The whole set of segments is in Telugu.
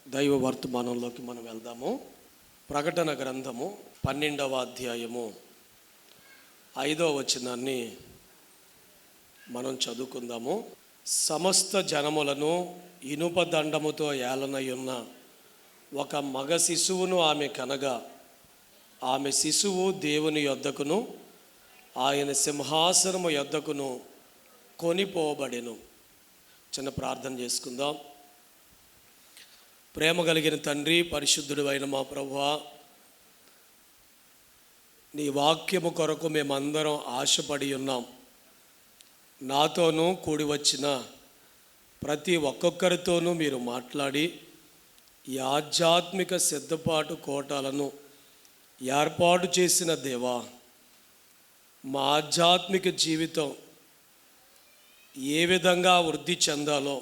దైవ వర్తమానంలోకి మనం వెళ్దాము. ప్రకటన గ్రంథము 12వ అధ్యాయము 5వ వచనాన్ని మనం చదువుకుందాము. సమస్త జనములను ఇనుప దండముతో ఏలనయున్న ఒక మగ శిశువును ఆమె కనగా, ఆమె శిశువు దేవుని యొద్దకును ఆయన సింహాసనము యొద్దకును కొనిపోబడెను. చిన్న ప్రార్థన చేసుకుందాం. ప్రేమ కలిగిన తండ్రి, పరిశుద్ధుడు అయిన మా ప్రభువా, నీ వాక్యము కొరకు మేమందరం ఆశపడి ఉన్నాం. నాతోనూ కూడి వచ్చిన ప్రతి ఒక్కొక్కరితోనూ మీరు మాట్లాడి ఈ ఆధ్యాత్మిక సిద్ధపాటు కోటాలను ఏర్పాటు చేసిన దేవా, మా ఆధ్యాత్మిక జీవితం ఏ విధంగా వృద్ధి చెందాలో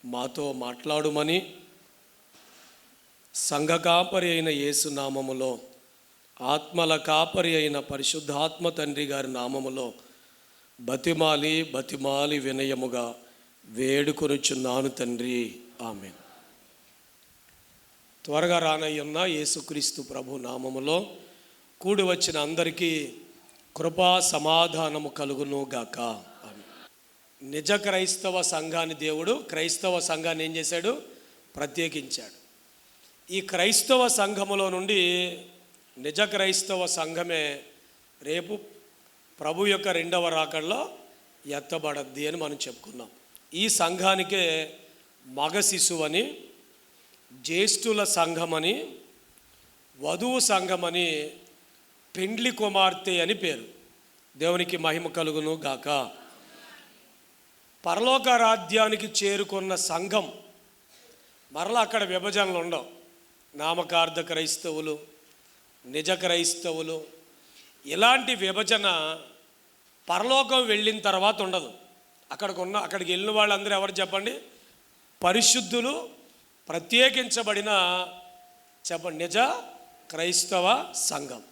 మాతో మాట్లాడుమని సంఘ కాపరి అయిన యేసు నామములో, ఆత్మల కాపరి అయిన పరిశుద్ధాత్మ తండ్రి గారి నామములో బతిమాలి వినయముగా వేడుకొనుచున్నాను తండ్రి, ఆమేన్. త్వరగా రానయ్యున్న యేసుక్రీస్తు ప్రభు నామములో కూడి వచ్చిన అందరికీ కృపా సమాధానము కలుగును గాక. నిజ క్రైస్తవ సంఘాన్ని దేవుడు క్రైస్తవ సంఘాన్ని ఏం చేశాడు? ప్రత్యేకించాడు. ఈ క్రైస్తవ సంఘములో నుండి నిజ క్రైస్తవ సంఘమే రేపు ప్రభు యొక్క రెండవ రాకడలో ఎత్తబడద్ది అని మనం చెప్పుకున్నాం. ఈ సంఘానికే మగ శిశువని, జ్యేష్ఠుల సంఘమని, వధువు సంఘమని, పెండ్లి కుమార్తె అని పేరు. దేవునికి మహిమ కలుగును గాక. పరలోక రాజ్యానికి చేరుకున్న సంఘం మరలా అక్కడ విభజనలు ఉండవు. నామకార్థ క్రైస్తవులు, నిజ క్రైస్తవులు, ఇలాంటి విభజన పరలోకం వెళ్ళిన తర్వాత ఉండదు. అక్కడికి వెళ్ళిన వాళ్ళందరూ ఎవరు చెప్పండి? పరిశుద్ధులు, ప్రత్యేకించబడిన నిజ క్రైస్తవ సంఘం.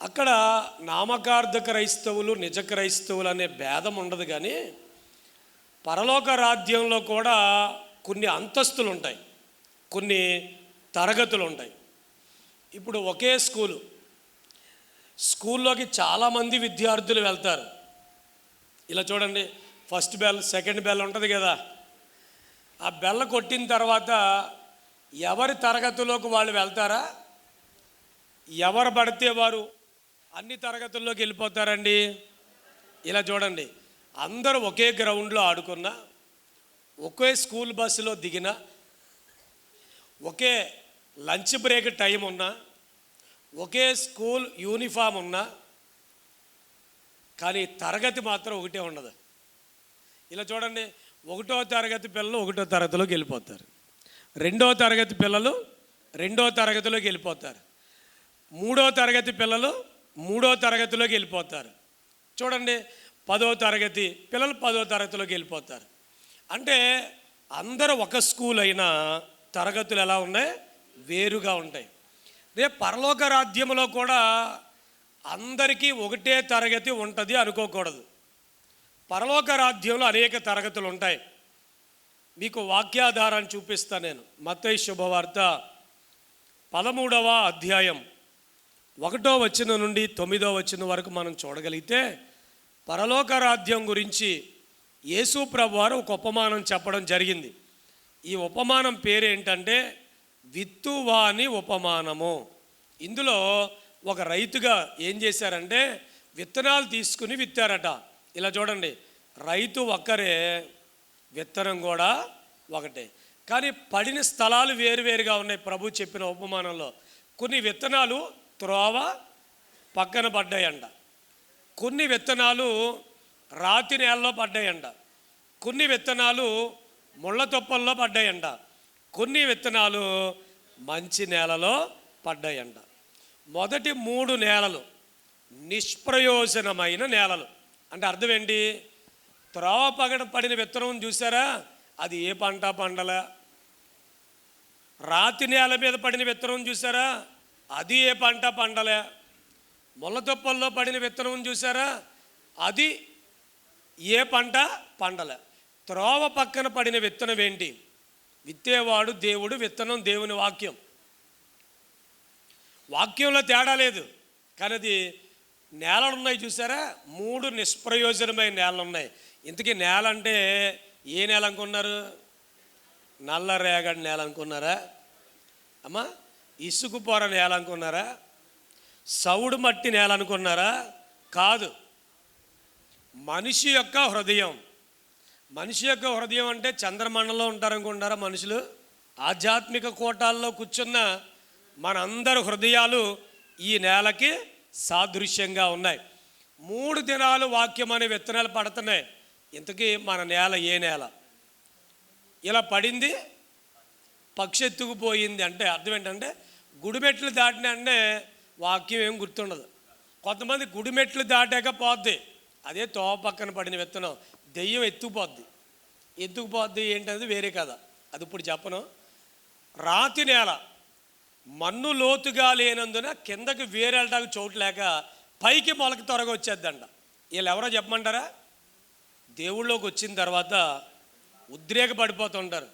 అక్కడ నామకార్థ క్రైస్తవులు, నిజ క్రైస్తవులు అనే భేదం ఉండదు. కానీ పరలోక రాజ్యంలో కూడా కొన్ని అంతస్తులు ఉంటాయి, కొన్ని తరగతులు ఉంటాయి. ఇప్పుడు ఒకే స్కూల్లోకి చాలామంది విద్యార్థులు వెళ్తారు. ఇలా చూడండి, ఫస్ట్ బెల్, సెకండ్ బెల్ ఉంటుంది కదా. ఆ బెల్ల కొట్టిన తర్వాత ఎవరి తరగతిలోకి వాళ్ళు వెళ్తారా? ఎవరు పడితే వారు అన్ని తరగతుల్లోకి వెళ్ళిపోతారండి. ఇలా చూడండి, అందరూ ఒకే గ్రౌండ్లో ఆడుకున్నా, ఒకే స్కూల్ బస్సులో దిగినా, ఒకే లంచ్ బ్రేక్ టైం ఉన్నా, ఒకే స్కూల్ యూనిఫామ్ ఉన్నా, కానీ తరగతి మాత్రం ఒకటే ఉండదు. ఇలా చూడండి, 1వ తరగతి పిల్లలు 1వ తరగతిలోకి వెళ్ళిపోతారు, 2వ తరగతి పిల్లలు 2వ తరగతిలోకి వెళ్ళిపోతారు, 3వ తరగతి పిల్లలు 3వ తరగతిలోకి వెళ్ళిపోతారు. చూడండి, 10వ తరగతి పిల్లలు 10వ తరగతిలోకి వెళ్ళిపోతారు. అంటే అందరూ ఒక స్కూల్ అయినా తరగతులు ఎలా ఉన్నాయి? వేరుగా ఉంటాయి. రేపు పరలోక రాజ్యంలో కూడా అందరికీ ఒకటే తరగతి ఉంటుంది అనుకోకూడదు. పరలోక రాజ్యంలో అనేక తరగతులు ఉంటాయి. మీకు వాక్యాధారాన్ని చూపిస్తాను నేను. మత్తయి శుభవార్త 13వ అధ్యాయం 1వ వచనం నుండి 9వ వచనం వరకు మనం చూడగలిగితే పరలోక రాజ్యం గురించి యేసు ప్రభు వారు ఒక ఉపమానం చెప్పడం జరిగింది. ఈ ఉపమానం పేరు ఏంటంటే విత్తువాని ఉపమానము. ఇందులో ఒక రైతుగా ఏం చేశారంటే విత్తనాలు తీసుకుని విత్తారట. ఇలా చూడండి, రైతు ఒక్కరే, విత్తనం కూడా ఒకటే, కానీ పడిన స్థలాలు వేరువేరుగా ఉన్నాయి. ప్రభు చెప్పిన ఉపమానంలో కొన్ని విత్తనాలు త్రోవ పక్కన పడ్డాయంట, కొన్ని విత్తనాలు రాతి నేలలో పడ్డాయంట, కొన్ని విత్తనాలు ముళ్ళ తొప్పల్లో పడ్డాయంట, కొన్ని విత్తనాలు మంచి నేలలో పడ్డాయంట. మొదటి 3 నేలలు నిష్ప్రయోజనమైన నేలలు. అంటే అర్థం ఏంటి? త్రోవ పడిన విత్తనం చూసారా, అది ఏ పంట పండలే. రాతి నేల మీద పడిన విత్తనం చూసారా, అది ఏ పంట పండలే. ముళ్ళ తొప్పల్లో పడిన విత్తనం చూసారా, అది ఏ పంట పండలే. త్రోవ పక్కన పడిన విత్తనం ఏంటి? విత్తేవాడు దేవుడు, విత్తనం దేవుని వాక్యం. వాక్యంలో తేడా లేదు, కానీ అది నేలలు ఉన్నాయి చూసారా, 3 నిష్ప్రయోజనమైన నేలలు ఉన్నాయి. ఇంతకీ నేల అంటే ఏ నేల అనుకున్నారు? నల్లరేగడి నేల అనుకున్నారా అమ్మా? ఇసుకుపోర నేల అనుకున్నారా? సౌడు మట్టి నేల అనుకున్నారా? కాదు. మనిషి యొక్క హృదయం. మనిషి యొక్క హృదయం అంటే చంద్రమండలంలో ఉంటారనుకుంటారా మనుషులు? ఆధ్యాత్మిక కోటాల్లో కూర్చున్న మనందరి హృదయాలు ఈ నేలకి సాదృశ్యంగా ఉన్నాయి. 3 దినాలు వాక్యం అనే విత్తనాలు పడుతున్నాయి. ఇంతకీ మన నేల ఏ నేల? ఇలా పడింది, పక్షి ఎత్తుకుపోయింది అంటే అర్థం ఏంటంటే గుడిమెట్లు దాటిన అంటే వాక్యం ఏం గుర్తుండదు. కొంతమంది గుడిమెట్లు దాటాక పోద్ది, అదే తోవ పక్కన పడిన విత్తనం దెయ్యం ఎత్తుకుపోద్ది ఏంటనేది వేరే కదా, అది ఇప్పుడు చెప్పను. రాతి నేల మన్ను లోతుగా లేనందున కిందకి వేరేళ్ళటానికి చోటు లేక పైకి మొలక త్వరగా వచ్చేద్దంట. వీళ్ళు ఎవరో చెప్పమంటారా? దేవుళ్ళలోకి వచ్చిన తర్వాత ఉద్రేక పడిపోతుంటారు.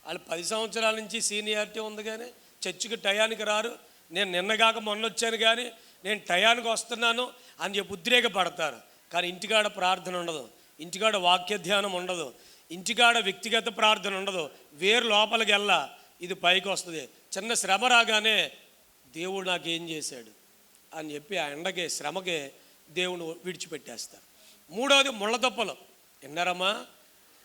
వాళ్ళు 10 సంవత్సరాల నుంచి సీనియారిటీ ఉంది కానీ చర్చికి టయానికి రారు. నేను నిన్నగాక మొన్న వచ్చాను కానీ నేను టయానికి వస్తున్నాను అని చెప్పి ఉద్రేక పడతారు. కానీ ఇంటికాడ ప్రార్థన ఉండదు, ఇంటికాడ వాక్య ధ్యానం ఉండదు, ఇంటికాడ వ్యక్తిగత ప్రార్థన ఉండదు. వేరు లోపలికి వెళ్ళా ఇది పైకి వస్తుంది. చిన్న శ్రమ రాగానే దేవుడు నాకేం చేశాడు అని చెప్పి ఆ ఎండకి శ్రమకి దేవుని విడిచిపెట్టేస్తారు. 3వది ముళ్ళదొప్పలు. విన్నారమ్మా?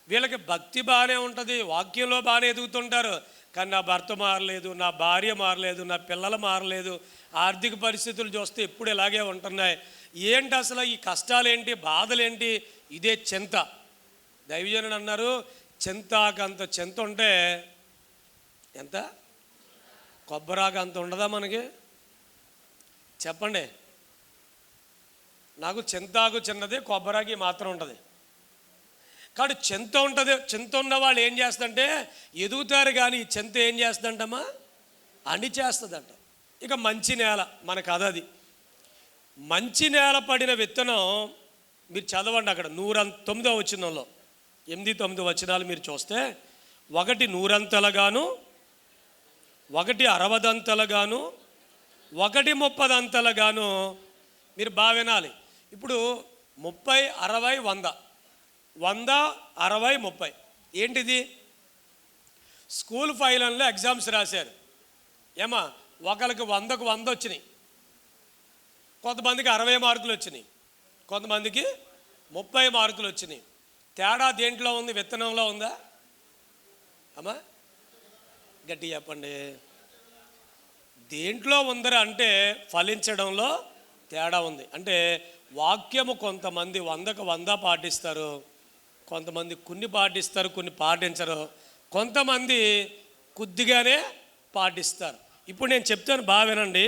వీళ్ళకి భక్తి బాగానే ఉంటుంది, వాక్యంలో బాగానే ఎదుగుతుంటారు, కానీ నా భర్త మారలేదు, నా భార్య మారలేదు, నా పిల్లలు మారలేదు, ఆర్థిక పరిస్థితులు చూస్తే ఎప్పుడు ఇలాగే ఉంటున్నాయి, ఏంటి అసలు ఈ కష్టాలేంటి, బాధలేంటి? ఇదే చింత. దైవజనుడు అన్నారు, చింతాకంత చింత ఉంటే ఎంత కొబ్బరాకు అంత ఉండదా మనకి? చెప్పండి. నాకు చింతాకు చిన్నది, కొబ్బరాకి మాత్రం ఉంటుంది. కాబట్టి చింత ఉంటుంది. చింత ఉన్న వాళ్ళు ఏం చేస్తుందంటే ఎదుగుతారు, కానీ ఈ చింత ఏం చేస్తుందంటమ్మా? అణిచేస్తుందంట. ఇక మంచి నేల మన కథ అది. మంచి నేల పడిన విత్తనం మీరు చదవండి అక్కడ 109వ వచనంలో 8-9 వచనాలు మీరు చూస్తే, 1 100 1 60 1 30 మీరు బాగా వినాలి. ఇప్పుడు 30 60 100 100 60 30 ఏంటిది? స్కూల్ ఫైనల్లో ఎగ్జామ్స్ రాశారు. ఏమా ఒకరికి 100కు 100 వచ్చినాయి, కొంతమందికి 60 మార్కులు వచ్చినాయి, కొంతమందికి 30 మార్కులు వచ్చినాయి. తేడా దేంట్లో ఉంది? విత్తనంలో ఉందా అమ్మా? గట్టి చెప్పండి. దేంట్లో ఉందరా అంటే ఫలించడంలో తేడా ఉంది. అంటే వాక్యము కొంతమంది 100కు 100 పాటిస్తారు, కొంతమంది కొన్ని పాటిస్తారు, కొన్ని పాటించరు, కొంతమంది కొద్దిగానే పాటిస్తారు. ఇప్పుడు నేను చెప్తాను బాగా వినండి.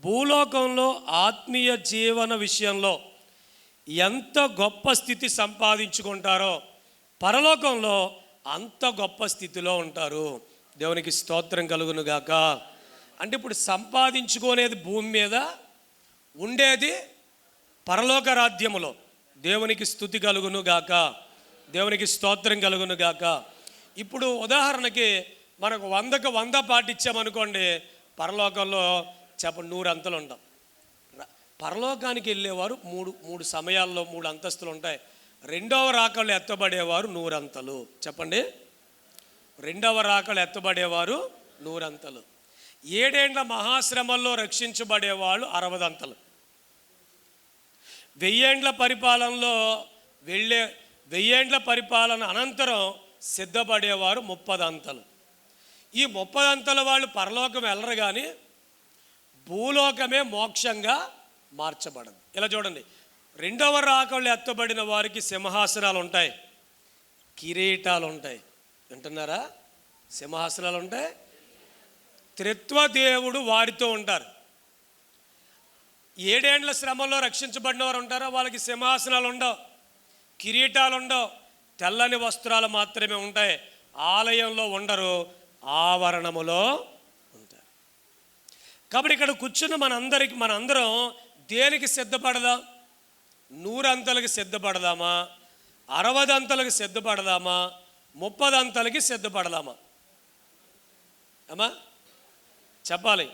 భూలోకంలో ఆత్మీయ జీవన విషయంలో ఎంత గొప్ప స్థితి సంపాదించుకుంటారో పరలోకంలో అంత గొప్ప స్థితిలో ఉంటారు. దేవునికి స్తోత్రం కలుగును గాక. అంటే ఇప్పుడు సంపాదించుకునేది భూమి మీద, ఉండేది పరలోక రాజ్యములో. దేవునికి స్తుతి కలుగును గాక, దేవునికి స్తోత్రం కలుగును గాక. ఇప్పుడు ఉదాహరణకి మనకు 100కు 100 పాటించామనుకోండి, పరలోకంలో చెప్పండి 100 అంతలు ఉంటాం. పరలోకానికి వెళ్ళేవారు మూడు సమయాల్లో 3 అంతస్తులు ఉంటాయి. 2వ రాకళ్ళు ఎత్తబడేవారు 100 అంతలు. చెప్పండి, 2వ రాకళ్ళు ఎత్తబడేవారు 100 అంతలు. 7 ఏండ్ల మహాశ్రమల్లో రక్షించబడేవాళ్ళు 60 అంతలు. 1000 ఏండ్ల పరిపాలనలో 1000 ఏండ్ల పరిపాలన అనంతరం సిద్ధపడేవారు 30 అంతలు. ఈ 30 అంతల వాళ్ళు పరలోకం వెళ్ళరు, కానీ భూలోకమే మోక్షంగా మార్చబడదు. ఇలా చూడండి, 2వ రాకళ్ళు ఎత్తబడిన వారికి సింహాసనాలు ఉంటాయి, కిరీటాలు ఉంటాయి. వింటున్నారా? సింహాసనాలు ఉంటాయి, త్రిత్వ దేవుడు వారితో ఉంటారు. 7 ఏండ్ల శ్రమలో రక్షించబడిన వారు ఉంటారో వాళ్ళకి సింహాసనాలు ఉండవు, కిరీటాలు ఉండవు, తెల్లని వస్త్రాలు మాత్రమే ఉంటాయి. ఆలయంలో ఉండరు, ఆవరణములో ఉంటారు. కాబట్టి ఇక్కడ కూర్చున్న మనందరం దేనికి సిద్ధపడదాం? 100 అంతలకి సిద్ధపడదామా? 60 అంతలకి సిద్ధపడదామా? 30 అంతలకి సిద్ధపడదామా? అమ్మా చెప్పాలి.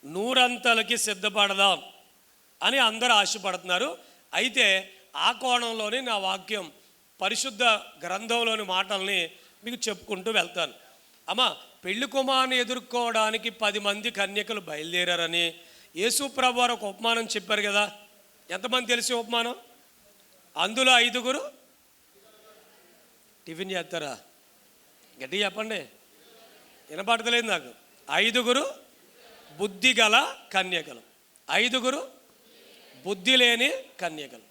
నూరంతలకి సిద్ధపడదాం అని అందరూ ఆశపడుతున్నారు. అయితే ఆ కోణంలోనే నా వాక్యం పరిశుద్ధ గ్రంథంలోని మాటల్ని మీకు చెప్పుకుంటూ వెళ్తాను. అమ్మా పెళ్లి కుమారుని ఎదుర్కోవడానికి 10 మంది కన్యకలు బయలుదేరారని యేసు ప్రభు వారు ఒక ఉపమానం చెప్పారు కదా. ఎంతమంది తెలిసి ఉపమానం? అందులో 5 టిఫిన్ చేస్తారా? గట్టిగా చెప్పండి, వినపడతలేదు నాకు. 5 బుద్ధి గల కన్యకలు, 5 బుద్ధి లేని కన్యకలు.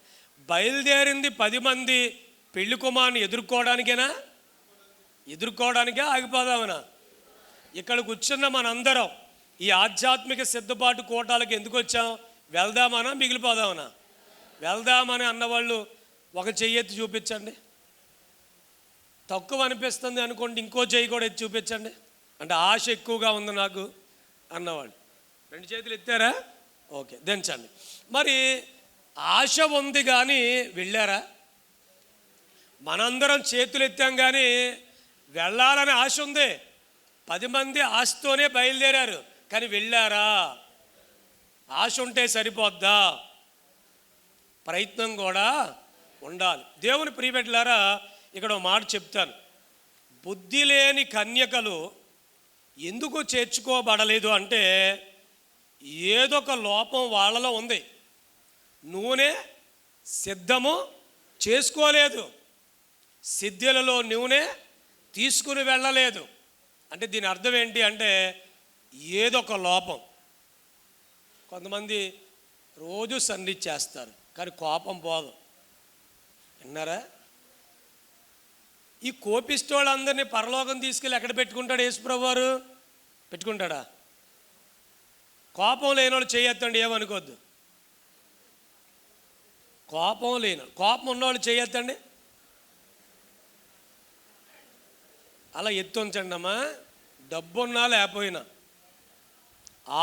బయలుదేరింది 10 మంది పెళ్లి కుమారుని ఎదుర్కోవడానికే ఆగిపోదామనా? ఇక్కడ కూర్చున్న మనందరం ఈ ఆధ్యాత్మిక సిద్ధపాటు కోటాలకు ఎందుకు వచ్చాం? వెళ్దామనా మిగిలిపోదామనా? వెళ్దామని అన్నవాళ్ళు ఒక చెయ్యి ఎత్తి చూపించండి. తక్కువ అనిపిస్తుంది అనుకోండి, ఇంకో చెయ్యి కూడా ఎత్తి చూపించండి. అంటే ఆశ ఎక్కువగా ఉంది నాకు అన్నవాళ్ళు 2 చేతులు ఎత్తారా? ఓకే, దించండి. మరి ఆశ ఉంది కానీ వెళ్ళారా? మనందరం చేతులు ఎత్తాం కానీ వెళ్ళాలని ఆశ ఉంది. 10 మంది ఆశతోనే బయలుదేరారు కానీ వెళ్ళారా? ఆశ ఉంటే సరిపోద్దా? ప్రయత్నం కూడా ఉండాలి. దేవుని ప్రియబిడ్డలారా, ఇక్కడ ఒక మాట చెప్తాను. బుద్ధి లేని కన్యకలు ఎందుకు చేర్చుకోబడలేదు అంటే ఏదో ఒక లోపం వాళ్ళలో ఉంది. నూనె సిద్ధము చేసుకోలేదు, సిద్ధులలో నూనె తీసుకుని వెళ్ళలేదు. అంటే దీని అర్థం ఏంటి అంటే ఏదో ఒక లోపం. కొంతమంది రోజు సన్నిధి చేస్తారు కానీ కోపం పోదు. విన్నారా? ఈ కోపిస్తోళ్ళందరినీ పరలోకం తీసుకెళ్ళి ఎక్కడ పెట్టుకుంటాడు యేసుప్రభు వారు? పెట్టుకుంటాడా? కోపం లేని వాళ్ళు చేయొద్దండి, ఏమనుకోద్దు. కోపం ఉన్నవాళ్ళు చేయొద్దండి, అలా ఎత్తుంచండి అమ్మా. డబ్బు ఉన్నా లేకపోయినా,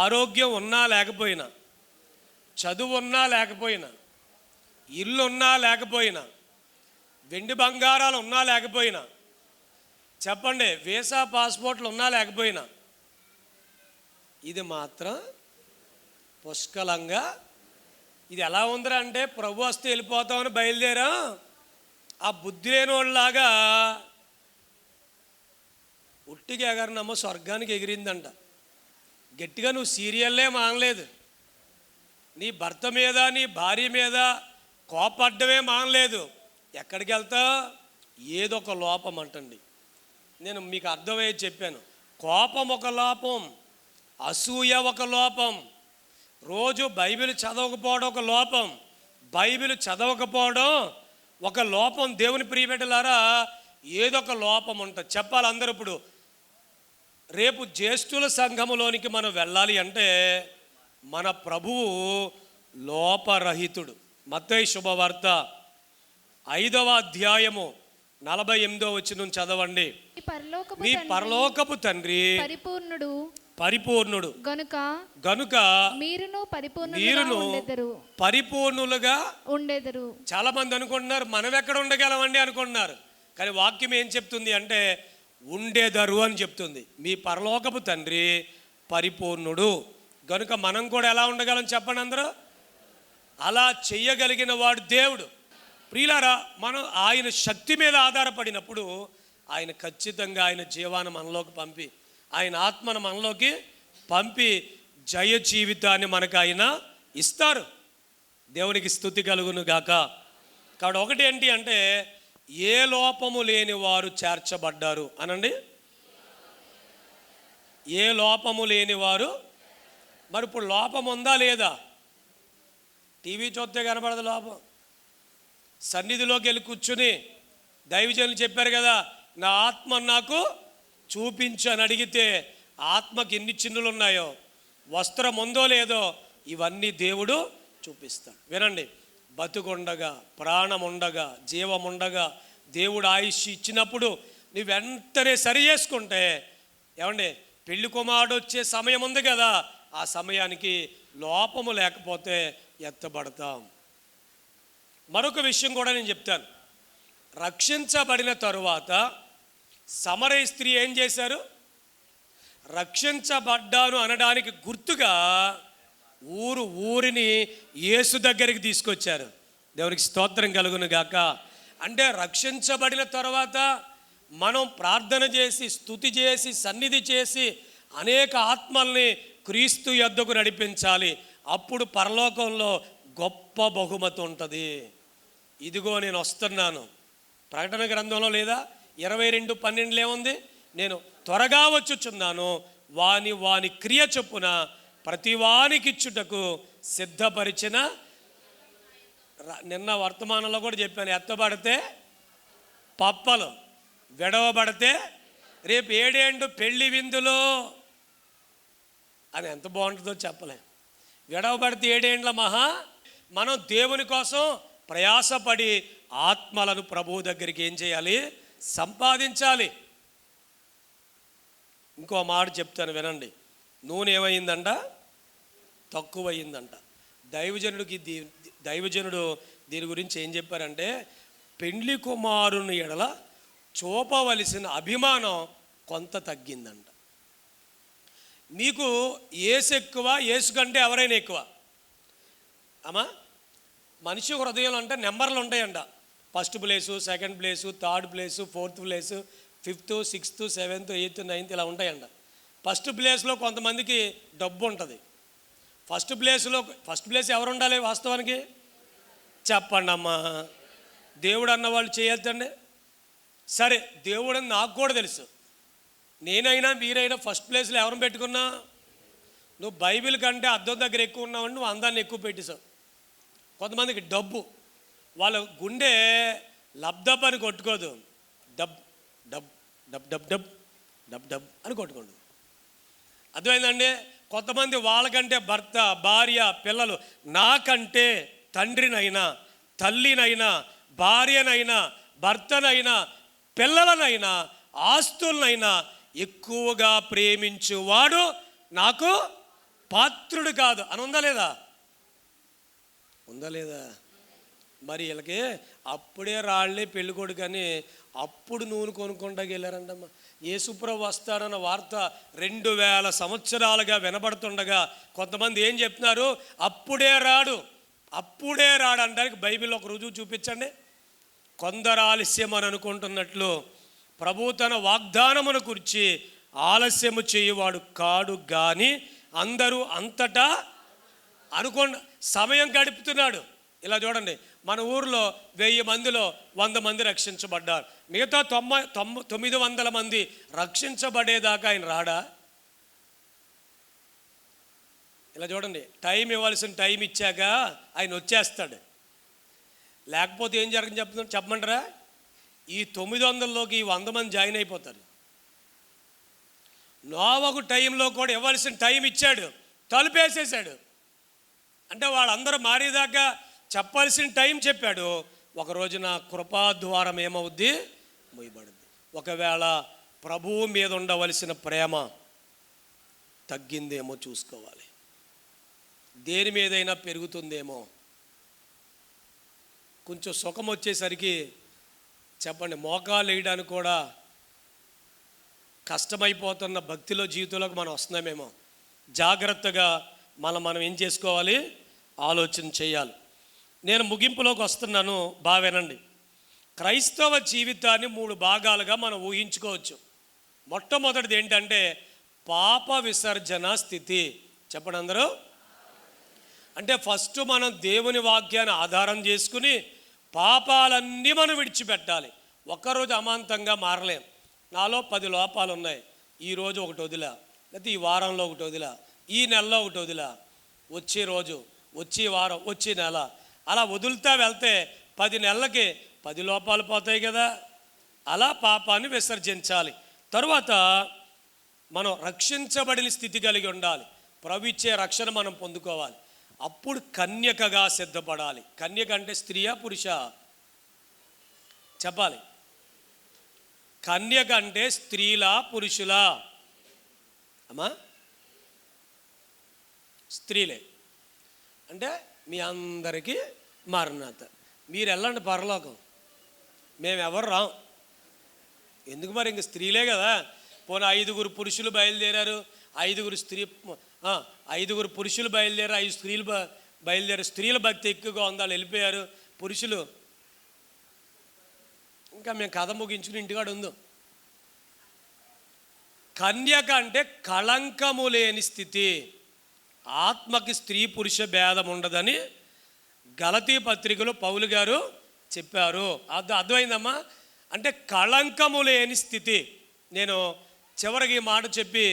ఆరోగ్యం ఉన్నా లేకపోయినా, చదువు ఉన్నా లేకపోయినా, ఇల్లు ఉన్నా లేకపోయినా, వెండి బంగారాలు ఉన్నా లేకపోయినా, చెప్పండి వీసా పాస్పోర్ట్లు ఉన్నా లేకపోయినా, ఇది మాత్రం పుష్కలంగా ఇది ఎలా ఉందిరా అంటే ప్రభు వస్తే వెళ్ళిపోతామని బయలుదేరాం. ఆ బుద్ధి లేని వాళ్ళలాగా ఉట్టిగా ఎగరనమ్మ స్వర్గానికి ఎగిరిందంట. గట్టిగా నువ్వు సీరియల్లే మానలేదు, నీ భర్త మీద నీ భార్య మీద కోపడ్డమే మానలేదు. ఎక్కడికి వెళ్తా? ఏదో ఒక లోపం అంటండి. నేను మీకు అర్థమయ్యే చెప్పాను. కోపం ఒక లోపం, అసూయ ఒక లోపం, రోజు బైబిల్ చదవకపోవడం ఒక లోపం, బైబిల్ చదవకపోవడం ఒక లోపం. దేవుని ప్రియబిడ్డలారా, ఏదో ఒక లోపం ఉంటుంది. చెప్పాలి అందరూ. ఇప్పుడు రేపు జ్యేష్ఠుల సంఘములోనికి మనం వెళ్ళాలి అంటే మన ప్రభువు లోపరహితుడు. మత్తయి శుభవార్త 5వ అధ్యాయము 48వ వచనం చదవండి. మీ పరలోకపు తండ్రి పరిపూర్ణుడు గనుక మీరును పరిపూర్ణులుగా ఉండెదరు. చాలా మంది అనుకుంటున్నారు మనం ఎక్కడ ఉండగలమండి అనుకుంటున్నారు. కానీ వాక్యం ఏం చెప్తుంది అంటే ఉండేదరు అని చెప్తుంది. మీ పరలోకపు తండ్రి పరిపూర్ణుడు గనుక మనం కూడా ఎలా ఉండగలం చెప్పండి అందరూ? అలా చెయ్యగలిగిన వాడు దేవుడు. ప్రియులారా, మనం ఆయన శక్తి మీద ఆధారపడినప్పుడు ఆయన ఖచ్చితంగా ఆయన జీవాన్ని మనలోకి పంపి, ఆయన ఆత్మను మనలోకి పంపి జయ జీవితాన్ని మనకు ఆయన ఇస్తారు. దేవునికి స్తుతి కలుగును గాక. కాబట్టి ఒకటి ఏంటి అంటే ఏ లోపము లేని వారు చేర్చబడ్డారు అనండి. ఏ లోపము లేని వారు. మరి ఇప్పుడు లోపం ఉందా లేదా? టీవీ చూస్తే కనబడదు లోపం. సన్నిధిలోకి వెళ్ళి కూర్చుని దైవజనులు చెప్పారు కదా, నా ఆత్మ నాకు చూపించు అని అడిగితే ఆత్మకి ఎన్ని చిన్నులు ఉన్నాయో, వస్త్రం ఉందో లేదో, ఇవన్నీ దేవుడు చూపిస్తాడు. వినండి, బతుకుండగా, ప్రాణం ఉండగా, జీవం ఉండగా దేవుడు ఆయుష్ ఇచ్చినప్పుడు నువ్వు వెంటనే సరి చేసుకుంటే, ఏమండి పెళ్లి కుమారుడు వచ్చే సమయం ఉంది కదా, ఆ సమయానికి లోపము లేకపోతే ఎత్తబడతాం. మరొక విషయం కూడా నేను చెప్తాను. రక్షించబడిన తరువాత సమరయ స్త్రీ ఏం చేశారు? రక్షించబడ్డాను అనడానికి గుర్తుగా ఊరిని యేసు దగ్గరికి తీసుకొచ్చారు. దేవునికి స్తోత్రం కలుగును గాక. అంటే రక్షించబడిన తర్వాత మనం ప్రార్థన చేసి, స్తుతి చేసి, సన్నిధి చేసి అనేక ఆత్మల్ని క్రీస్తు యొద్దకు నడిపించాలి. అప్పుడు పరలోకంలో గొప్ప బహుమతి ఉంటుంది. ఇదిగో నేను వస్తున్నాను. ప్రకటన గ్రంథంలో లేదా 22:12 ఏముంది? నేను త్వరగా వచ్చుచున్నాను, వాని క్రియ చొప్పున ప్రతి వానికిచ్చుటకు సిద్ధపరిచిన. నిన్న వర్తమానంలో కూడా చెప్పాను, ఎత్తబడితే పప్పలు, విడవబడితే రేపు 7 పెళ్లి విందులో. అది ఎంత బాగుంటుందో చెప్పలే. విడవబడితే 7 మనం దేవుని కోసం ప్రయాసపడి ఆత్మలను ప్రభువు దగ్గరికి ఏం చేయాలి? సంపాదించాలి. ఇంకో మాట చెప్తాను వినండి. నూనె ఏమైందంట? తక్కువయిందంట. దైవజనుడు దీని గురించి ఏం చెప్పారంటే, పెండ్లి కుమారుని ఎడల చూపవలసిన అభిమానం కొంత తగ్గిందంట. మీకు యేసు ఎక్కువ, యేసు కంటే ఎవరైనా ఎక్కువ? అమ్మా, మనిషి హృదయంలో అంటే నెంబర్లు ఉంటాయంట. 1st place, 2nd place, 3rd place, 4th place, 5th, 6th, 7th, 8th, 9th ఇలా ఉంటాయంట. 1st ప్లేస్లో కొంతమందికి డబ్బు ఉంటుంది. ఫస్ట్ ప్లేస్ ఎవరు ఉండాలి వాస్తవానికి? చెప్పండి అమ్మా. దేవుడు అన్నవాళ్ళు చేయొద్దండి. సరే, దేవుడు అని నాకు కూడా తెలుసు. నేనైనా మీరైనా ఫస్ట్ ప్లేస్లో ఎవరిని పెట్టుకున్నా? నువ్వు బైబిల్ కంటే అద్దం దగ్గర ఎక్కువ ఉన్నావని నువ్వు అందాన్ని ఎక్కువ పెట్టేశావు. కొంతమందికి డబ్బు, వాళ్ళ గుండె లబ్ధప్ అని కొట్టుకోదు, dub dub dub dub dub dub dub అని కొట్టుకోండి. అర్థమైందండి? కొంతమంది వాళ్ళకంటే భర్త, భార్య, పిల్లలు, నాకంటే తండ్రినైనా, తల్లినైనా, భార్యనైనా, భర్తనైనా, పిల్లలనైనా, ఆస్తులనైనా ఎక్కువగా ప్రేమించువాడు నాకు పాత్రుడు కాదు అని ఉందా లేదా? ఉందా లేదా? మరి వీళ్ళకి అప్పుడే రాళ్ళే పెళ్ళికొడుకు అని అప్పుడు నూనె కొనుక్కుంటాకి వెళ్ళారంటమ్మా. యేసుప్రభు వస్తాడన్న వార్త 2000 సంవత్సరాలుగా వినబడుతుండగా కొంతమంది ఏం చెప్తున్నారు? అప్పుడే రాడు అనడానికి బైబిల్లో ఒక రుజువు చూపించండి. కొందరు ఆలస్యం అని అనుకుంటున్నట్లు ప్రభు తన వాగ్దానమును గురించి ఆలస్యము చేయువాడు కాడు కానీ అందరూ అంతటా సమయం గడుపుతున్నాడు. ఇలా చూడండి, మన ఊర్లో 1000 మందిలో 100 మంది రక్షించబడ్డారు. మిగతా 900 మంది రక్షించబడేదాకా ఆయన రాడా? ఇలా చూడండి, టైం ఇవ్వాల్సిన టైం ఇచ్చాక ఆయన వచ్చేస్తాడు. లేకపోతే ఏం జరగని చెప్పమంటారా? ఈ 900లోకి 100 మంది జాయిన్ అయిపోతారు. నోవహు టైంలో కూడా ఇవ్వాల్సిన టైం ఇచ్చాడు, తలుపేసేసాడు. అంటే వాళ్ళందరూ మారేదాకా చెప్పాల్సిన టైం చెప్పాడు. ఒక రోజున కృపాద్వారం ఏమవుద్ది? మూయబడుద్ది. ఒకవేళ ప్రభువు మీద ఉండవలసిన ప్రేమ తగ్గిందేమో చూసుకోవాలి. దేని మీదైనా పెరుగుతుందేమో. కొంచెం సుఖం వచ్చేసరికి చెప్పండి, మోకాలు వేయడానికి కూడా కష్టమైపోతున్న భక్తిలో జీవితంలోకి మనం వస్తున్నామేమో. జాగ్రత్తగా మనం ఏం చేసుకోవాలి? ఆలోచన చేయాలి. నేను ముగింపులోకి వస్తున్నాను, బాగా వినండి. క్రైస్తవ జీవితాన్ని 3 భాగాలుగా మనం ఊహించుకోవచ్చు. మొట్టమొదటిది ఏంటంటే పాప విసర్జన స్థితి. చెప్పండి అందరూ. అంటే ఫస్ట్ మనం దేవుని వాక్యాన్ని ఆధారం చేసుకుని పాపాలన్నీ మనం విడిచిపెట్టాలి. ఒక్కరోజు అమాంతంగా మారలేం. నాలో 10 లోపాలు ఉన్నాయి, ఈరోజు ఒకటి వదిలా, లేకపోతే ఈ వారంలో ఒకటి వదిలా, ఈ నెలలో ఒకటి వదిలా, వచ్చే రోజు, వచ్చే వారం, వచ్చే నెల, అలా వదులుతా వెళ్తే 10 నెలలకి 10 లోపాలు పోతాయి కదా. అలా పాపాన్ని విసర్జించాలి. తరువాత మనం రక్షించబడిన స్థితి కలిగి ఉండాలి. ప్రభు ఇచ్చే రక్షణ మనం పొందుకోవాలి. అప్పుడు కన్యకగా సిద్ధపడాలి. కన్యక అంటే స్త్రీయా పురుషా? చెప్పాలి. కన్యక అంటే స్త్రీలా పురుషులా? అమ్మా, స్త్రీలే. అంటే మీ అందరికీ మారణాత. మీరు వెళ్ళండి పరలోకం, మేము ఎవరు రాం. ఎందుకు మరి? ఇంక స్త్రీలే కదా. పోనీ 5 పురుషులు బయలుదేరారు, 5 పురుషులు బయలుదేరారు, 5 స్త్రీలు బయలుదేరారు. స్త్రీల భక్తి ఎక్కువగా ఉంది, వాళ్ళు వెళ్ళిపోయారు. పురుషులు ఇంకా మేము కథ ముగించుకుని ఇంటికాడ ఉందో. కన్యక అంటే కళంకము లేని స్థితి. ఆత్మకి స్త్రీ పురుష భేదం ఉండదని గలతీ పత్రికలో పౌలు గారు చెప్పారు. అర్థమైందమ్మా? అంటే కళంకము లేని స్థితి. నేను చివరికి ఈ మాట చెప్పి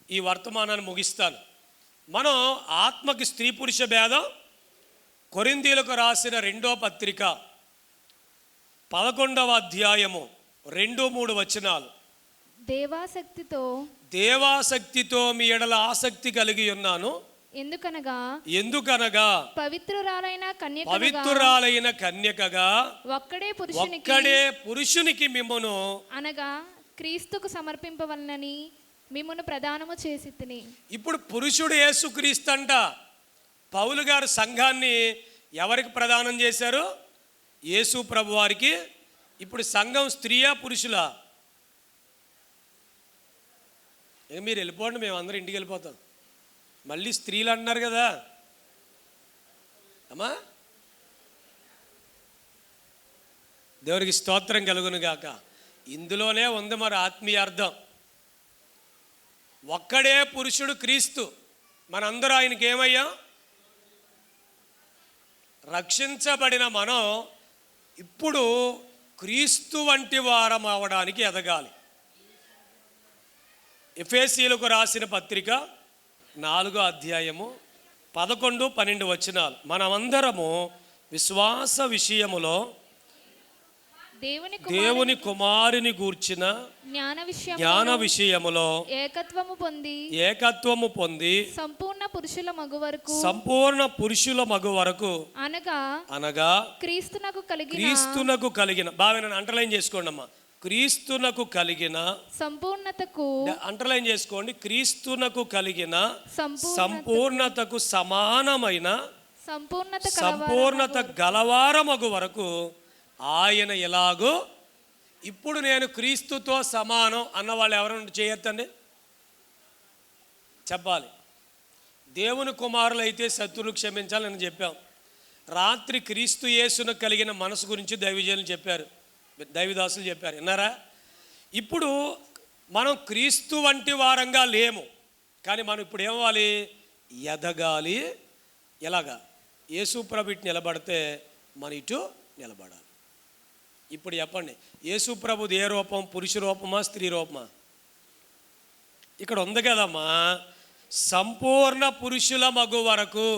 ఈ వర్తమానాన్ని ముగిస్తాను. మనం ఆత్మకి స్త్రీ పురుష భేదం కొరింథీయులకు రాసిన 2వ పత్రిక 11వ అధ్యాయము 2-3 వచనాలు. దేవాసక్తితో మీ ఎడల ఆసక్తి కలిగి ఉన్నాను. ఎందుకనగా పవిత్రురాలైన కన్యకగా ఒక్కడే పురుషునికి మిమ్మును అనగా క్రీస్తుకు సమర్పింపవలనని మిమ్మును ప్రదానము చేసి తిని. ఇప్పుడు పురుషుడు యేసుక్రీస్తు అంట. పౌలు గారు సంఘాన్ని ఎవరికి ప్రదానం చేశారు? యేసు ప్రభు వారికి. ఇప్పుడు సంఘం స్త్రీయా పురుషులా? మీరు వెళ్ళిపోండి, మేము అందరం ఇంటికి వెళ్ళిపోతాం. మళ్ళీ స్త్రీలు అంటున్నారు కదా అమ్మా. దేవునికి స్తోత్రం కలుగును గాక. ఇందులోనే ఉంది మరి ఆత్మీయ అర్థం. ఒక్కడే పురుషుడు క్రీస్తు. మనందరూ ఆయనకి ఏమయ్యాం? రక్షించబడిన మనం ఇప్పుడు క్రీస్తు వంటి వారం అవడానికి ఎదగాలి. ఎఫెసీయులకు రాసిన పత్రిక 4వ అధ్యాయము 11-12 వచనాలు. మనమందరము విశ్వాస విషయములో దేవుని కుమారుని గూర్చిన జ్ఞాన విషయములో ఏకత్వము పొంది సంపూర్ణ పురుషుల మగు వరకు అనగా క్రీస్తునకు కలిగిన బాగా అండర్లైన్ చేసుకోండి అమ్మా. క్రీస్తునకు కలిగిన సంపూర్ణతకు అండర్లైన్ చేసుకోండి. క్రీస్తునకు కలిగిన సంపూర్ణతకు సమానమైన సంపూర్ణత గలవారమగు వరకు ఆయన ఎలాగో. ఇప్పుడు నేను క్రీస్తుతో సమానం అన్నవాళ్ళు ఎవరైనా చేయొద్దండి, చెప్పాలి. దేవుని కుమారులైతే శత్రువులు క్షమించాలని చెప్పాం. రాత్రి క్రీస్తు యేసును కలిగిన మనసు గురించి దైవజనులు చెప్పారు, దైవదాసులు చెప్పారు, విన్నారా? ఇప్పుడు మనం క్రీస్తు వంటి వారంగా లేము, కానీ మనం ఇప్పుడు ఏమవ్వాలి? ఎదగాలి. ఎలాగా? యేసు ప్రభు ఇటు నిలబడితే మన ఇటు నిలబడాలి. ఇప్పుడు చెప్పండి, యేసు ప్రభుది ఏ రూపం? పురుష రూపమా స్త్రీ రూపమా? ఇక్కడ ఉంది కదమ్మా, సంపూర్ణ పురుషుల మగు వరకు.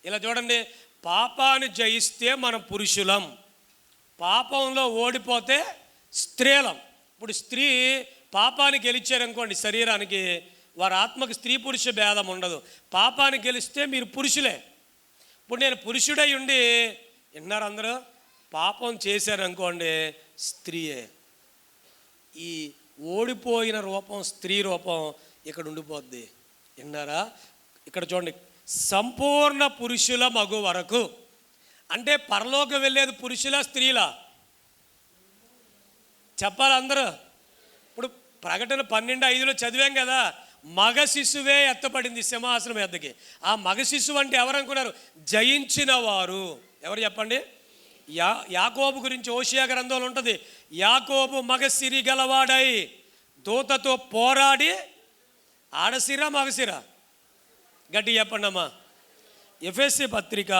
ఇలా చూడండి, పాపాన్ని జయిస్తే మనం పురుషులం, పాపంలో ఓడిపోతే స్త్రీలం. ఇప్పుడు స్త్రీ పాపాన్ని గెలిచారనుకోండి శరీరానికి, వారి ఆత్మకి స్త్రీ పురుష భేదం ఉండదు. పాపాన్ని గెలిస్తే మీరు పురుషులే. ఇప్పుడు నేను పురుషుడై ఉండి, విన్నారు అందరూ, పాపం చేశారనుకోండి స్త్రీయే. ఈ ఓడిపోయిన రూపం స్త్రీ రూపం ఇక్కడ ఉండిపోద్ది. విన్నారా? ఇక్కడ చూడండి, సంపూర్ణ పురుషుల మగు వరకు అంటే పరలోకి వెళ్ళేది పురుషులా స్త్రీలా? చెప్పాలి అందరూ. ఇప్పుడు ప్రకటన 12:5 చదివాం కదా, మగ శిశువే ఎత్తపడింది సింహాసనం ఎద్దకి. ఆ మగ శిశువు అంటే ఎవరనుకున్నారు? జయించిన వారు. ఎవరు చెప్పండి? యాకోబు గురించి ఓషియా గ్రంథంలో ఉంటుంది. యాకోబు మగ సిరి గలవాడై దూతతో పోరాడి, ఆడసిరా మగసిరా? గట్టి చెప్పండి అమ్మా. ఎఫెసీ పత్రిక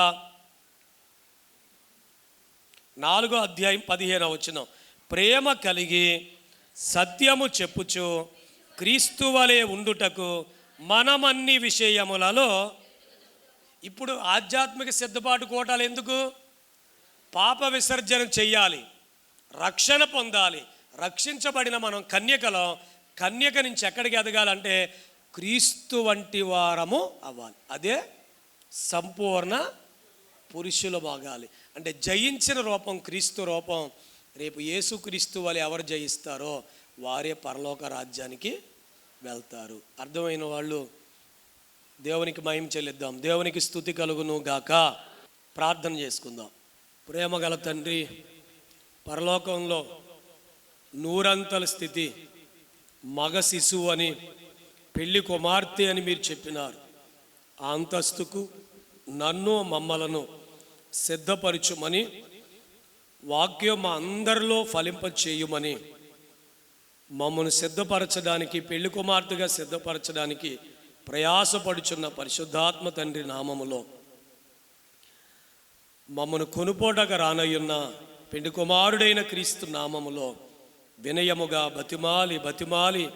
4వ అధ్యాయం 15వ వచనం. ప్రేమ కలిగి సత్యము చెప్పుచు క్రీస్తు వలె ఉండుటకు మనమన్ని విషయములలో. ఇప్పుడు ఆధ్యాత్మిక సిద్ధపాటు కోటాలు ఎందుకు? పాప విసర్జన చెయ్యాలి, రక్షణ పొందాలి. రక్షించబడిన మనం కన్యక నుంచి ఎక్కడికి ఎదగాలంటే క్రీస్తు వంటి వారము అవ్వాలి. అదే సంపూర్ణ పురుషులు బాగాలి. అంటే జయించిన రూపం క్రీస్తు రూపం. రేపు యేసుక్రీస్తు వలె ఎవరు జయిస్తారో వారే పరలోక రాజ్యానికి వెళ్తారు. అర్థమైన వాళ్ళు దేవునికి మహిమ చెల్లిద్దాం. దేవునికి స్తుతి కలుగును గాక. ప్రార్థన చేసుకుందాం. ప్రేమగల తండ్రి, పరలోకంలో 100 అంతల స్థితి మగ శిశువు అని, పెళ్లి కుమార్తె అని మీరు చెప్పినారు. ఆ అంతస్తుకు నన్ను మమ్మలను సిద్ధపరచుమని, వాక్యం మా అందరిలో ఫలింపచేయుమని, మమ్మను సిద్ధపరచడానికి, పెళ్లి కుమార్తెగా సిద్ధపరచడానికి ప్రయాసపడుచున్న పరిశుద్ధాత్మ తండ్రి నామములో, మమ్మను కొనుపోటగా రానయ్యున్న పెండి కుమారుడైన క్రీస్తు నామములో వినయముగా బతిమాలి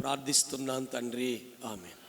ప్రార్థిస్తున్నాను తండ్రి. ఆమేన్.